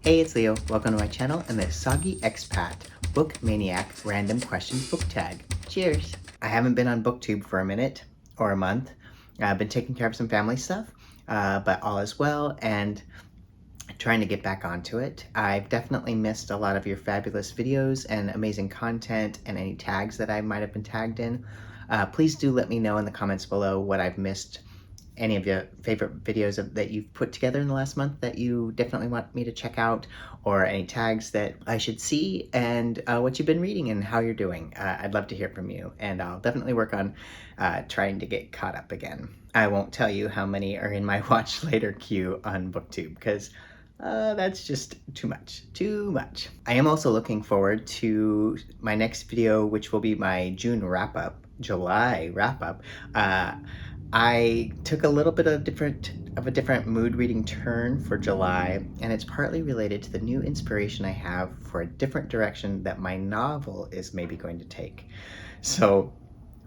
Hey, it's Leo. Welcome to my channel and the Soggy Expat Book Maniac Random Questions book tag. Cheers! I haven't been on BookTube for a minute or a month. I've been taking care of some family stuff, but all is well and trying to get back onto it. I've definitely missed a lot of your fabulous videos and amazing content and any tags that I might have been tagged in. Please do let me know in the comments below what I've missed, any of your favorite videos that you've put together in the last month that you definitely want me to check out, or any tags that I should see, and what you've been reading and how you're doing. I'd love to hear from you, and I'll definitely work on trying to get caught up again. I won't tell you how many are in my watch later queue on BookTube, because that's just too much. I am also looking forward to my next video, which will be my June wrap-up, July wrap-up. I took a little bit of a different mood reading turn for July, and it's partly related to the new inspiration I have for a different direction that my novel is maybe going to take. So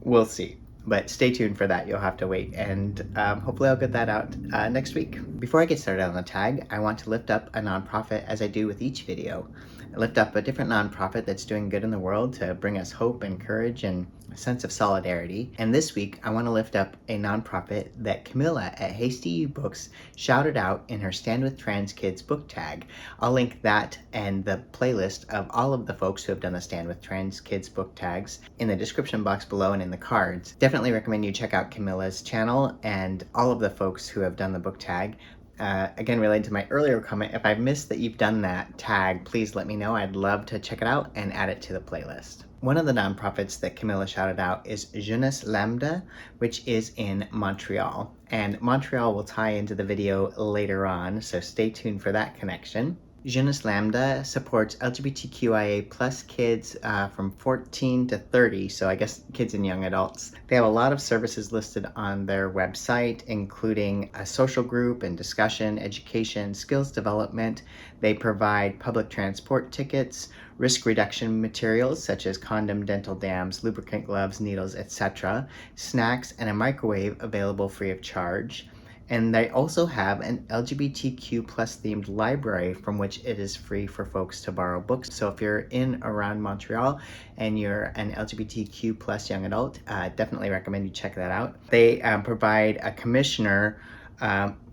we'll see. But stay tuned for that. You'll have to wait, and hopefully I'll get that out next week. Before I get started on the tag, I want to lift up a nonprofit, as I do with each video. I lift up a different nonprofit that's doing good in the world to bring us hope and courage and a sense of solidarity. And this week, I want to lift up a nonprofit that Camilla at Hasty U Books shouted out in her Stand With Trans Kids book tag. I'll link that and the playlist of all of the folks who have done the Stand With Trans Kids book tags in the description box below and in the cards. Definitely recommend you check out Camilla's channel and all of the folks who have done the book tag. Again, related to my earlier comment, if I've missed that you've done that tag, please let me know. I'd love to check it out and add it to the playlist. One of the nonprofits that Camilla shouted out is Jeunesse Lambda, which is in Montreal. And Montreal will tie into the video later on, so stay tuned for that connection. Jeunesse Lambda supports LGBTQIA plus kids from 14 to 30, so I guess kids and young adults. They have a lot of services listed on their website, including a social group and discussion, education, skills development. They provide public transport tickets, risk reduction materials such as condom, dental dams, lubricant gloves, needles, etc., snacks, and a microwave available free of charge. And they also have an LGBTQ plus themed library from which it is free for folks to borrow books. So if you're in around Montreal and you're an LGBTQ plus young adult, definitely recommend you check that out. They provide a commissioner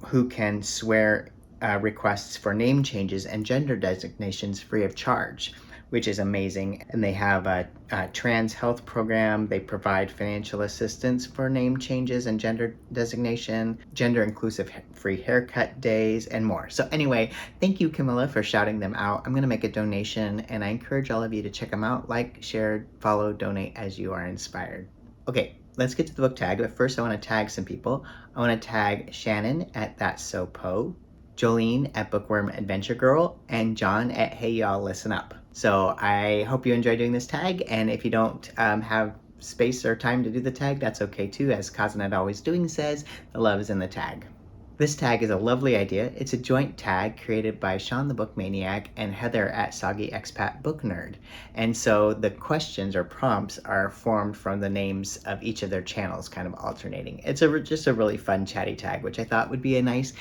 who can swear requests for name changes and gender designations free of charge, which is amazing. And they have a trans health program. They provide financial assistance for name changes and gender designation, gender inclusive free haircut days, and more. So anyway, thank you, Camilla, for shouting them out. I'm gonna make a donation, and I encourage all of you to check them out. Like, share, follow, donate as you are inspired. Okay, let's get to the book tag, but first I wanna tag some people. I wanna tag Shannon at That's So Poe, Jolene at Bookworm Adventure Girl, and John at Hey Y'all Listen Up. So I hope you enjoy doing this tag, and if you don't have space or time to do the tag, that's okay too. As Kazanet Always Doing says, the love is in the tag. This tag is a lovely idea. It's a joint tag created by Sean the Book Maniac and Heather at Soggy Expat Book Nerd. And so the questions or prompts are formed from the names of each of their channels, kind of alternating. It's just a really fun chatty tag, which I thought would be a nice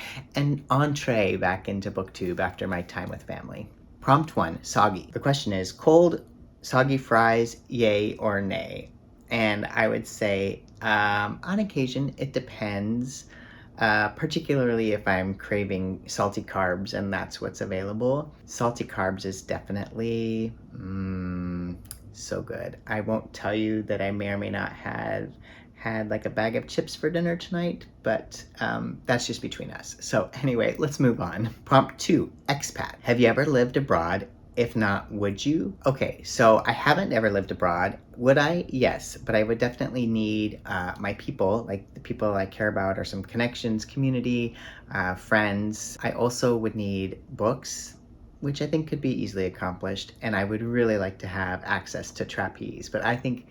entree back into BookTube after my time with family. Prompt 1, soggy. The question is, cold, soggy fries, yay or nay? And I would say, on occasion, it depends, particularly if I'm craving salty carbs and that's what's available. Salty carbs is definitely so good. I won't tell you that I may or may not have had like a bag of chips for dinner tonight, but that's just between us. So anyway, let's move on. Prompt 2, expat. Have you ever lived abroad? If not, would you? Okay, so I haven't ever lived abroad. Would I? Yes, but I would definitely need my people, like the people I care about, or some connections, community, friends. I also would need books, which I think could be easily accomplished, and I would really like to have access to trapeze, but I think,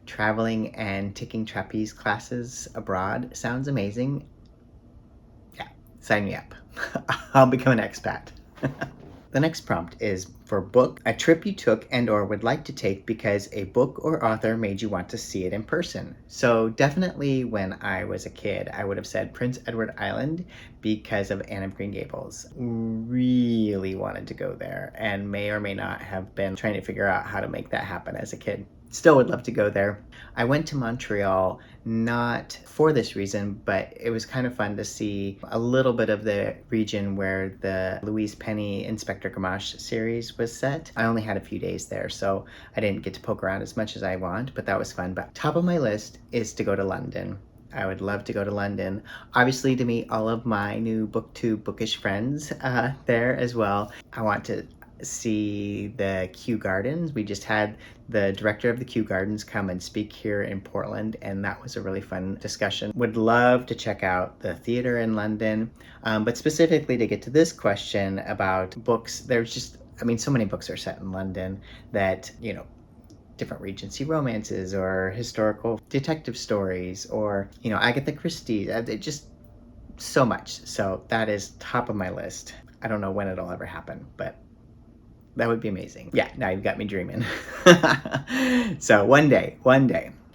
traveling and taking trapeze classes abroad sounds amazing. Yeah, sign me up. I'll become an expat. The next prompt is for book, a trip you took and or would like to take because a book or author made you want to see it in person. So definitely when I was a kid, I would have said Prince Edward Island because of Anne of Green Gables. Really wanted to go there and may or may not have been trying to figure out how to make that happen as a kid. Still would love to go there. I went to Montreal not for this reason, but it was kind of fun to see a little bit of the region where the Louise Penny Inspector Gamache series was set. I only had a few days there, so I didn't get to poke around as much as I want, but that was fun. But top of my list is to go to London. I would love to go to London, obviously to meet all of my new BookTube bookish friends there as well. I want to see the Kew Gardens. We just had the director of the Kew Gardens come and speak here in Portland, and that was a really fun discussion. Would love to check out the theater in London, but specifically to get to this question about books, there's just, I mean, so many books are set in London that, you know, different Regency romances or historical detective stories or, you know, Agatha Christie, just so much. So that is top of my list. I don't know when it'll ever happen, but that would be amazing. Yeah, now you've got me dreaming. So one day.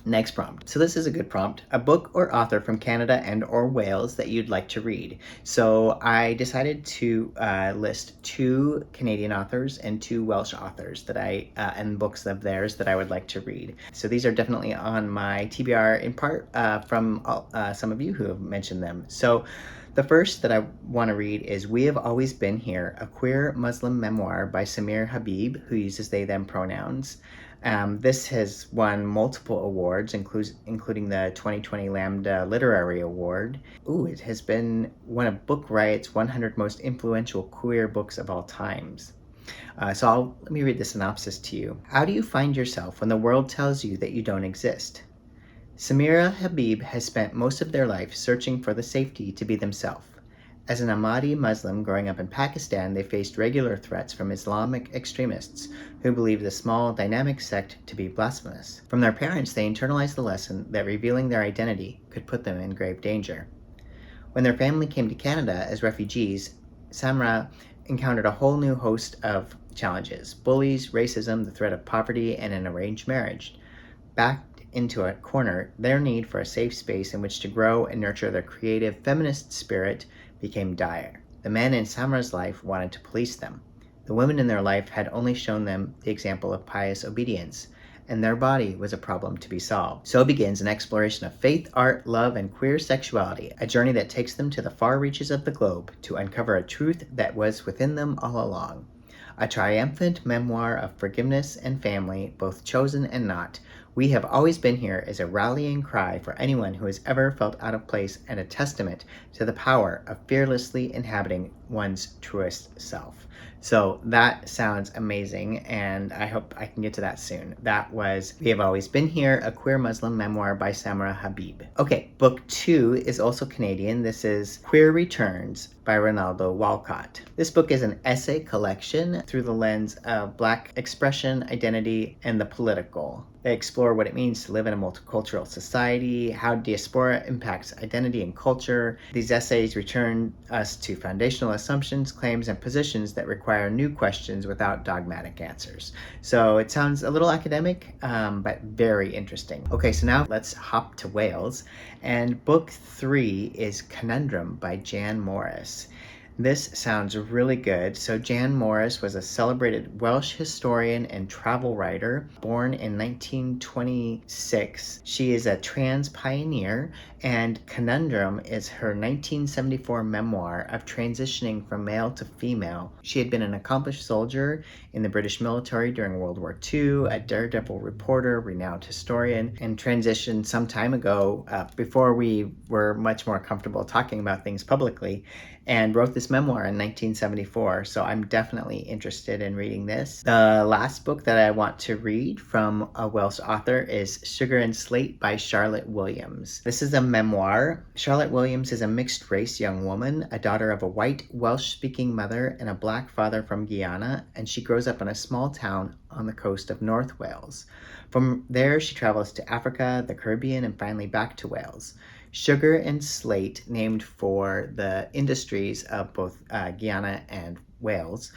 Next prompt. So this is a good prompt. A book or author from Canada and or Wales that you'd like to read. So I decided to list 2 Canadian authors and 2 Welsh authors that and books of theirs that I would like to read. So these are definitely on my TBR in part from some of you who have mentioned them. So the first that I want to read is We Have Always Been Here, a queer Muslim memoir by Samir Habib, who uses they, them pronouns. This has won multiple awards, including the 2020 Lambda Literary Award. Ooh, it has been one of Book Riot's 100 most influential queer books of all times. Let me read the synopsis to you. How do you find yourself when the world tells you that you don't exist? Samira Habib has spent most of their life searching for the safety to be themselves. As an Ahmadi Muslim growing up in Pakistan, they faced regular threats from Islamic extremists who believed the small, dynamic sect to be blasphemous. From their parents, they internalized the lesson that revealing their identity could put them in grave danger. When their family came to Canada as refugees, Samra encountered a whole new host of challenges: bullies, racism, the threat of poverty, and an arranged marriage. Backed into a corner, their need for a safe space in which to grow and nurture their creative feminist spirit became dire. The men in Samra's life wanted to police them. The women in their life had only shown them the example of pious obedience, and their body was a problem to be solved. So begins an exploration of faith, art, love, and queer sexuality, a journey that takes them to the far reaches of the globe to uncover a truth that was within them all along. A triumphant memoir of forgiveness and family, both chosen and not. We Have Always Been Here is a rallying cry for anyone who has ever felt out of place and a testament to the power of fearlessly inhabiting one's truest self. So that sounds amazing, and I hope I can get to that soon. That was We Have Always Been Here, a queer Muslim memoir by Samra Habib. Okay, book 2 is also Canadian. This is Queer Returns by Ronaldo Walcott. This book is an essay collection through the lens of Black expression, identity, and the political. They explore what it means to live in a multicultural society, how diaspora impacts identity and culture. These essays return us to foundational assumptions, claims, and positions that require new questions without dogmatic answers. So it sounds a little academic, but very interesting. Okay, so now let's hop to Wales. And book 3 is Conundrum by Jan Morris. This sounds really good. So Jan Morris was a celebrated Welsh historian and travel writer, born in 1926. She is a trans pioneer, and Conundrum is her 1974 memoir of transitioning from male to female. She had been an accomplished soldier in the British military during World War II, a daredevil reporter, renowned historian, and transitioned some time ago, before we were much more comfortable talking about things publicly, and wrote this memoir in 1974, so I'm definitely interested in reading this. The last book that I want to read from a Welsh author is Sugar and Slate by Charlotte Williams. This is a memoir. Charlotte Williams is a mixed-race young woman, a daughter of a white Welsh-speaking mother and a black father from Guyana, and she grows up in a small town on the coast of North Wales. From there, she travels to Africa, the Caribbean, and finally back to Wales. Sugar and Slate, named for the industries of both Guyana and Wales,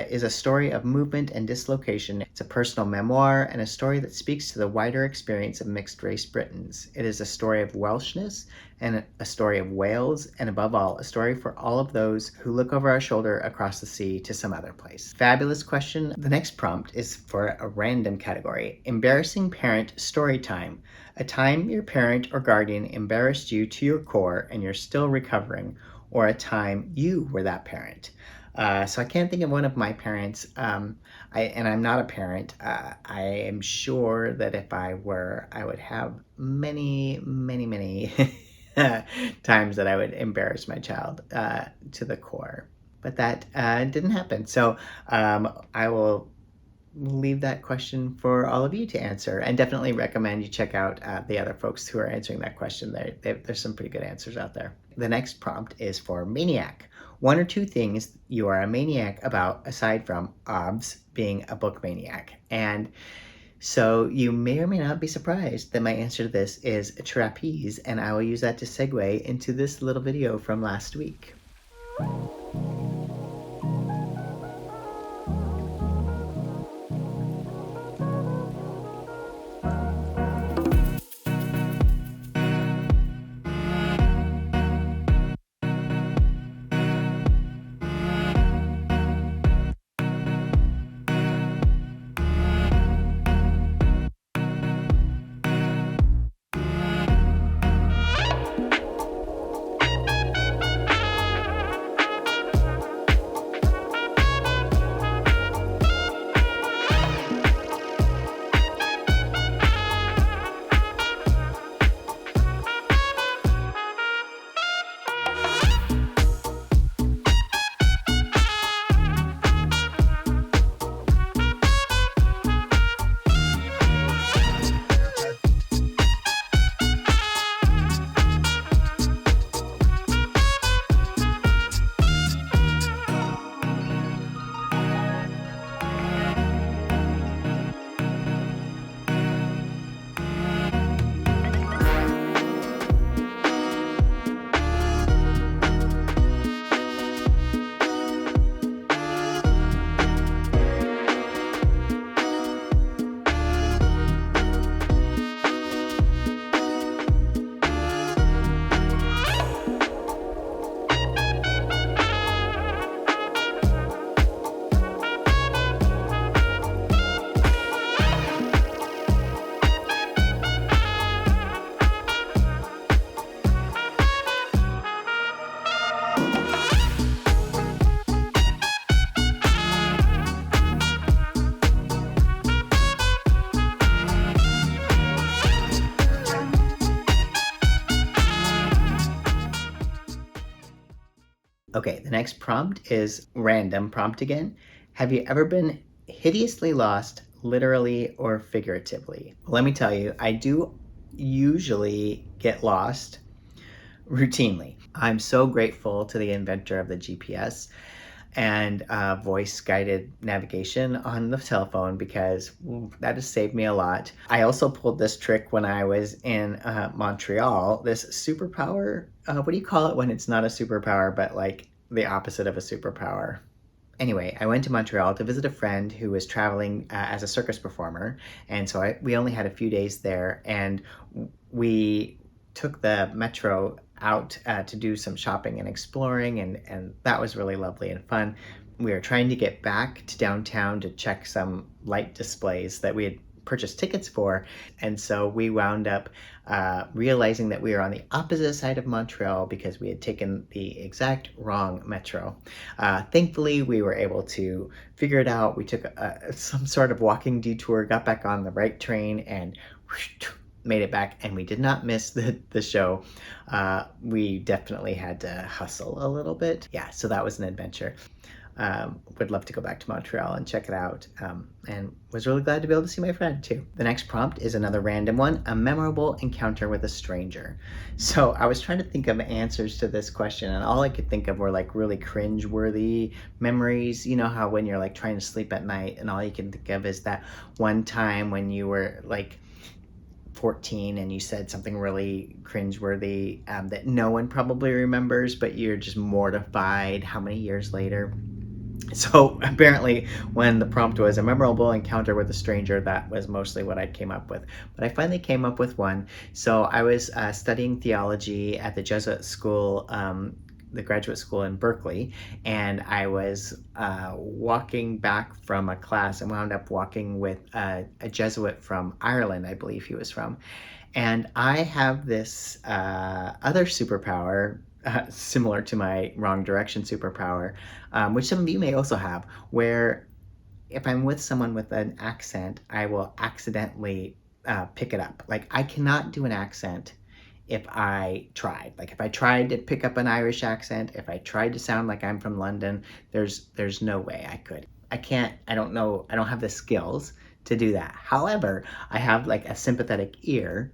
is a story of movement and dislocation. It's a personal memoir and a story that speaks to the wider experience of mixed-race Britons. It is a story of Welshness and a story of Wales, and above all, a story for all of those who look over our shoulder across the sea to some other place. Fabulous question. The next prompt is for a random category. Embarrassing parent story time. A time your parent or guardian embarrassed you to your core and you're still recovering, or a time you were that parent. So I can't think of one of my parents, and I'm not a parent. I am sure that if I were, I would have many, many, many times that I would embarrass my child to the core. But that didn't happen. So I will leave that question for all of you to answer, and definitely recommend you check out the other folks who are answering that question. There's some pretty good answers out there. The next prompt is for Maniac. One or two things you are a maniac about aside from OBS being a book maniac. And so you may or may not be surprised that my answer to this is trapeze, and I will use that to segue into this little video from last week. Okay, the next prompt is random prompt again. Have you ever been hideously lost, literally or figuratively? Let me tell you, I do usually get lost routinely. I'm so grateful to the inventor of the GPS and voice-guided navigation on the telephone, because that has saved me a lot. I also pulled this trick when I was in Montreal. This superpower, what do you call it when it's not a superpower, but like the opposite of a superpower? Anyway, I went to Montreal to visit a friend who was traveling as a circus performer, and so we only had a few days there, and we took the metro out to do some shopping and exploring, and that was really lovely and fun. We were trying to get back to downtown to check some light displays that we had purchased tickets for, and so we wound up realizing that we were on the opposite side of Montreal because we had taken the exact wrong metro. Thankfully, we were able to figure it out. We took some sort of walking detour, got back on the right train, and made it back, and we did not miss the show. We definitely had to hustle a little bit. Yeah, so that was an adventure. Would love to go back to Montreal and check it out, and was really glad to be able to see my friend too. The next prompt is another random one, a memorable encounter with a stranger. So I was trying to think of answers to this question, and all I could think of were like really cringe-worthy memories. You know how when you're like trying to sleep at night and all you can think of is that one time when you were like 14 and you said something really cringeworthy that no one probably remembers, but you're just mortified how many years later. So apparently, when the prompt was a memorable encounter with a stranger, that was mostly what I came up with. But I finally came up with one. So I was studying theology at the Jesuit school, the graduate school in Berkeley, and I was walking back from a class and wound up walking with a Jesuit from Ireland, I believe he was from. And I have this other superpower, similar to my wrong direction superpower, which some of you may also have, where if I'm with someone with an accent, I will accidentally pick it up. Like, I cannot do an accent if I tried. Like, if I tried to pick up an Irish accent, if I tried to sound like I'm from London, there's no way I could. I can't, I don't know, I don't have the skills to do that. However, I have like a sympathetic ear,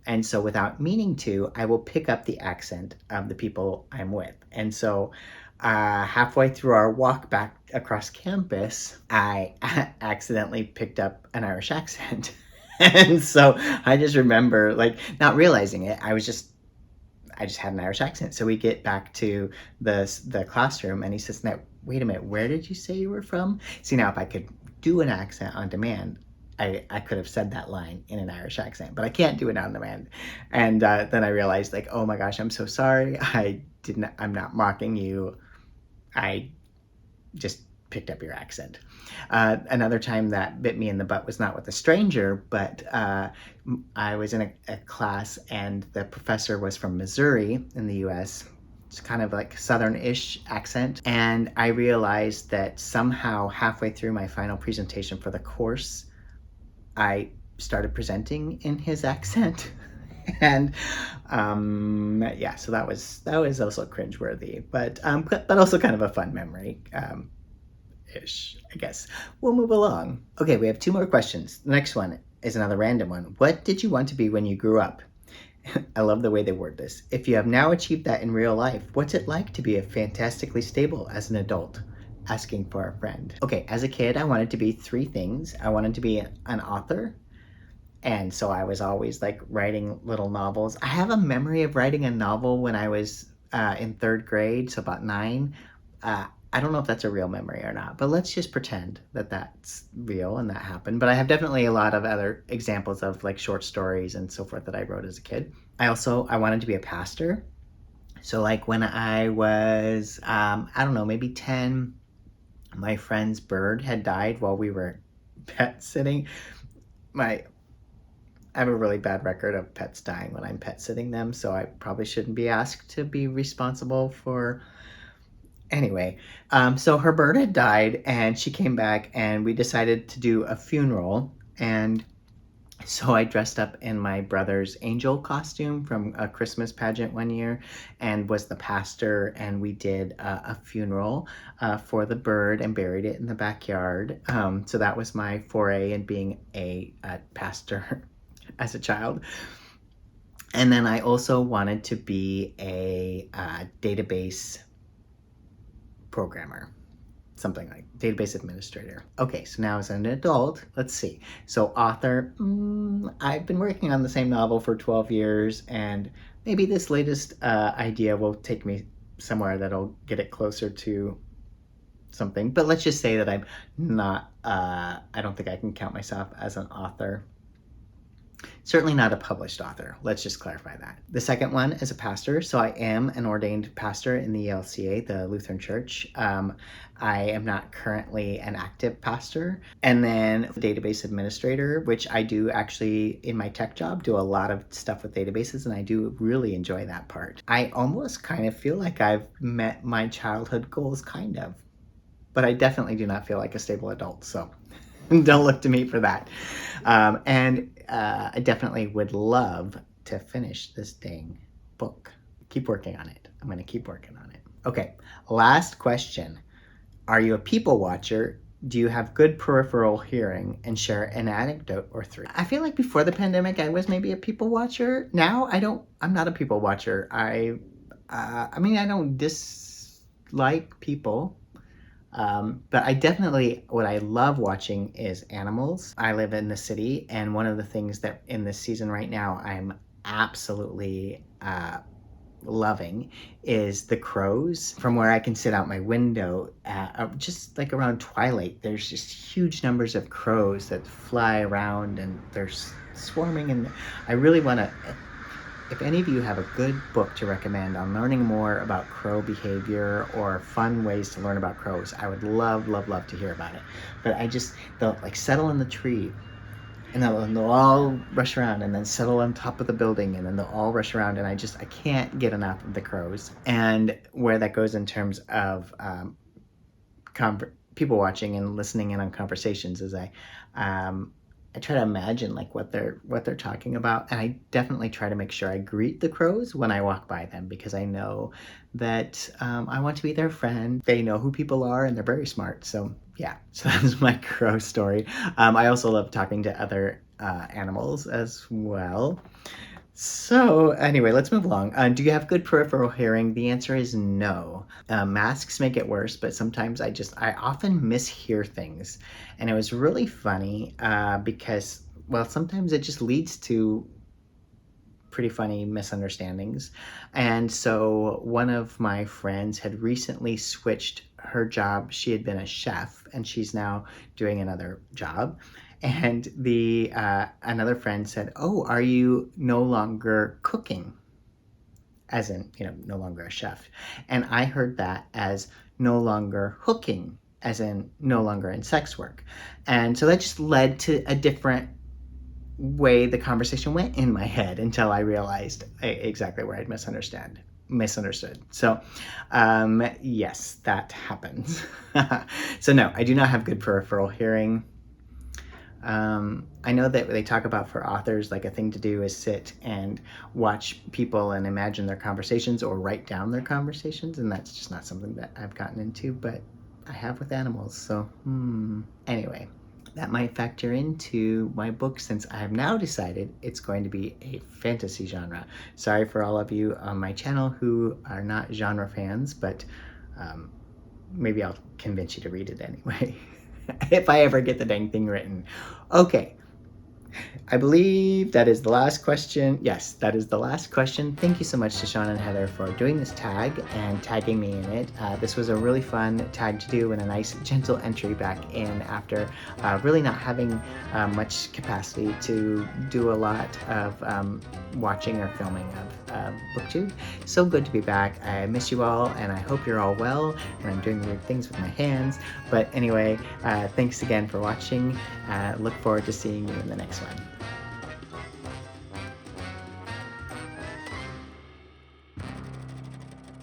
and so without meaning to, I will pick up the accent of the people I'm with. And so halfway through our walk back across campus, I accidentally picked up an Irish accent. And so I just remember, like, not realizing it. I just had an Irish accent. So we get back to the classroom, and he says, "Now, wait a minute, where did you say you were from?" See, now if I could do an accent on demand, I could have said that line in an Irish accent, but I can't do it on demand. And then I realized, like, oh my gosh, I'm so sorry. I'm not mocking you. I just picked up your accent. Another time that bit me in the butt was not with a stranger, but I was in a class, and the professor was from Missouri in the US. It's kind of like southern-ish accent. And I realized that somehow halfway through my final presentation for the course, I started presenting in his accent. And yeah, so that was also cringeworthy, but also kind of a fun memory. Ish, I guess. We'll move along. Okay, we have two more questions. The next one is another random one. What did you want to be when you grew up? I love the way they word this. If you have now achieved that in real life, what's it like to be a fantastically stable as an adult? Asking for a friend. Okay, as a kid, I wanted to be three things. I wanted to be an author. And so I was always like writing little novels. I have a memory of writing a novel when I was in third grade, so about 9. I don't know if that's a real memory or not, but let's just pretend that that's real and that happened. But I have definitely a lot of other examples of like short stories and so forth that I wrote as a kid. I wanted to be a pastor. So like when I was, I don't know, maybe 10, my friend's bird had died while we were pet sitting. I have a really bad record of pets dying when I'm pet sitting them, so I probably shouldn't be asked to be responsible for. Anyway, so her bird had died, and she came back, and we decided to do a funeral. And so I dressed up in my brother's angel costume from a Christmas pageant one year and was the pastor, and we did a funeral for the bird and buried it in the backyard. So that was my foray in being a pastor as a child. And then I also wanted to be a database programmer, something like database administrator. Okay, so now as an adult, let's see. So author, I've been working on the same novel for 12 years, and maybe this latest idea will take me somewhere that'll get it closer to something. But let's just say that I'm not, I don't think I can count myself as an author. Certainly not a published author. Let's just clarify that. The second one is a pastor. So I am an ordained pastor in the ELCA, the Lutheran Church. I am not currently an active pastor. And then database administrator, which I do actually in my tech job, do a lot of stuff with databases, and I do really enjoy that part. I almost kind of feel like I've met my childhood goals, kind of. But I definitely do not feel like a stable adult, so don't look to me for that. And I definitely would love to finish this dang book. Keep working on it. I'm going to keep working on it. Okay, last question. Are you a people watcher? Do you have good peripheral hearing? And share an anecdote or 3. I feel like before the pandemic, I was maybe a people watcher. Now, I'm not a people watcher. I mean, I don't dislike people. But what I love watching is animals. I live in the city, and one of the things that in this season right now, I'm absolutely loving is the crows. From where I can sit out my window, just like around twilight, there's just huge numbers of crows that fly around and they're swarming. And I really want to, if any of you have a good book to recommend on learning more about crow behavior or fun ways to learn about crows, I would love, love, love to hear about it. But they'll like settle in the tree, and they'll all rush around and then settle on top of the building, and then they'll all rush around, and I can't get enough of the crows. And where that goes in terms of people watching and listening in on conversations is I try to imagine like what they're talking about, and I definitely try to make sure I greet the crows when I walk by them, because I know that I want to be their friend. They know who people are and they're very smart. So yeah, so that's my crow story. I also love talking to other animals as well. So anyway, let's move along. Do you have good peripheral hearing? The answer is no. Masks make it worse, but sometimes I often mishear things. And it was really funny because, well, sometimes it just leads to pretty funny misunderstandings. And so one of my friends had recently switched her job. She had been a chef and she's now doing another job. And the another friend said, "Oh, are you no longer cooking?" As in, no longer a chef. And I heard that as no longer hooking, as in no longer in sex work. And so that just led to a different way the conversation went in my head until I realized exactly where I'd misunderstood. So yes, that happens. So no, I do not have good peripheral hearing. I know that they talk about for authors, like a thing to do is sit and watch people and imagine their conversations or write down their conversations, and that's just not something that I've gotten into, but I have with animals. So anyway, that might factor into my book, since I have now decided it's going to be a fantasy genre. Sorry for all of you on my channel who are not genre fans, but maybe I'll convince you to read it anyway. If I ever get the dang thing written. Okay, I believe that is the last question. Yes, that is the last question. Thank you so much to Sean and Heather for doing this tag and tagging me in it. This was a really fun tag to do and a nice gentle entry back in after really not having much capacity to do a lot of watching or filming of BookTube. So good to be back. I miss you all and I hope you're all well, and I'm doing weird things with my hands. But anyway, thanks again for watching. Look forward to seeing you in the next one.